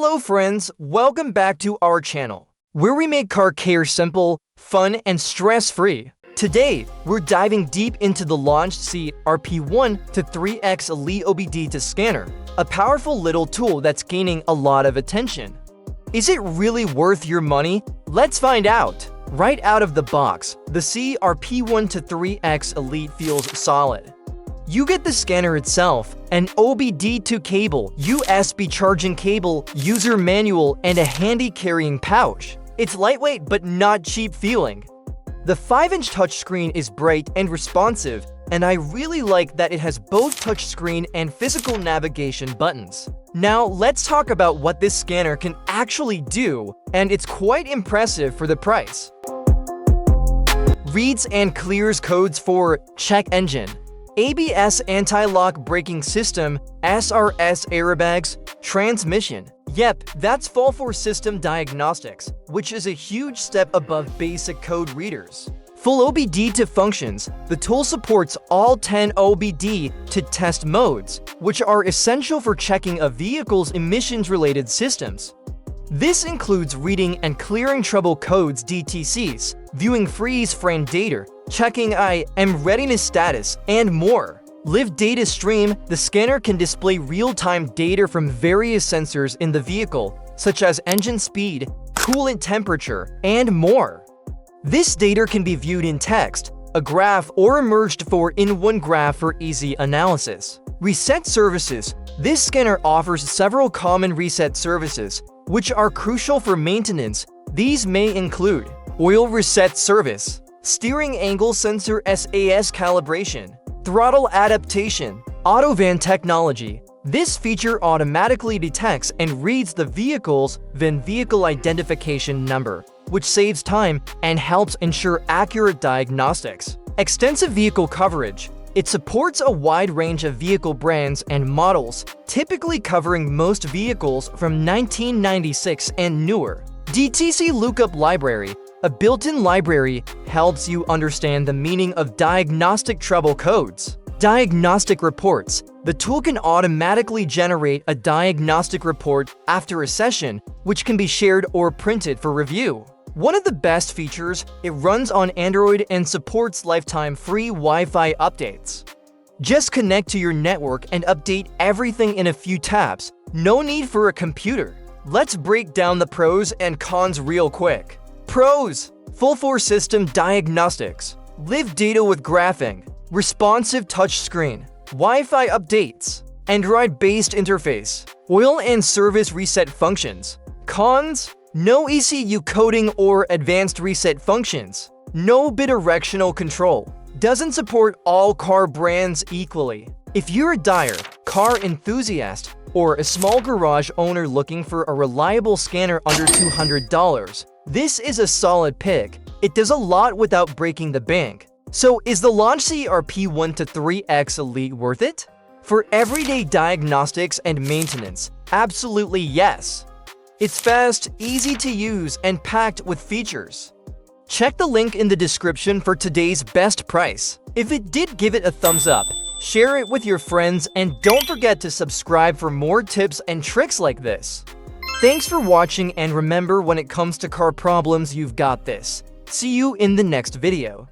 Hello friends, welcome back to our channel, where we make car care simple, fun, and stress-free. Today, we're diving deep into the LAUNCH CRP123X Elite OBD2 Scanner, a powerful little tool that's gaining a lot of attention. Is it really worth your money? Let's find out. Right out of the box, the CRP123X Elite feels solid. You get the scanner itself, an OBD2 cable, USB charging cable, user manual, and a handy carrying pouch. It's lightweight but not cheap feeling. The 5-inch touchscreen is bright and responsive, and I really like that it has both touchscreen and physical navigation buttons. Now let's talk about what this scanner can actually do, and it's quite impressive for the price. Reads and clears codes for check engine, ABS anti-lock braking system, SRS airbags, transmission. Yep, that's full for system diagnostics, which is a huge step above basic code readers. Full OBD2 functions, the tool supports all 10 OBD to test modes, which are essential for checking a vehicle's emissions-related systems. This includes reading and clearing trouble codes DTCs, viewing freeze frame data, checking IM readiness status, and more. Live data stream, the scanner can display real-time data from various sensors in the vehicle, such as engine speed, coolant temperature, and more. This data can be viewed in text, a graph, or merged for in-one graph for easy analysis. Reset services. This scanner offers several common reset services, which are crucial for maintenance. These may include oil reset service, steering angle sensor SAS calibration, throttle adaptation, autovan technology. This feature automatically detects and reads the vehicle's VIN vehicle identification number, which saves time and helps ensure accurate diagnostics. Extensive vehicle coverage. It supports a wide range of vehicle brands and models, typically covering most vehicles from 1996 and newer. DTC Lookup Library. A built-in library helps you understand the meaning of diagnostic trouble codes. Diagnostic reports. The tool can automatically generate a diagnostic report after a session, which can be shared or printed for review. One of the best features, it runs on Android and supports lifetime free Wi-Fi updates. Just connect to your network and update everything in a few taps. No need for a computer. Let's break down the pros and cons real quick. Pros: full-force system diagnostics, live data with graphing, responsive touchscreen, Wi-Fi updates, Android-based interface, oil and service reset functions. Cons: no ECU coding or advanced reset functions, no bidirectional control, doesn't support all car brands equally. If you're a dyer, car enthusiast, or a small garage owner looking for a reliable scanner under $200, this is a solid pick. It does a lot without breaking the bank. So is the LAUNCH CRP123X Elite worth it? For everyday diagnostics and maintenance, absolutely yes. It's fast, easy to use, and packed with features. Check the link in the description for today's best price. If it did, give it a thumbs up, share it with your friends, and don't forget to subscribe for more tips and tricks like this. Thanks for watching, and remember, when it comes to car problems, you've got this. See you in the next video.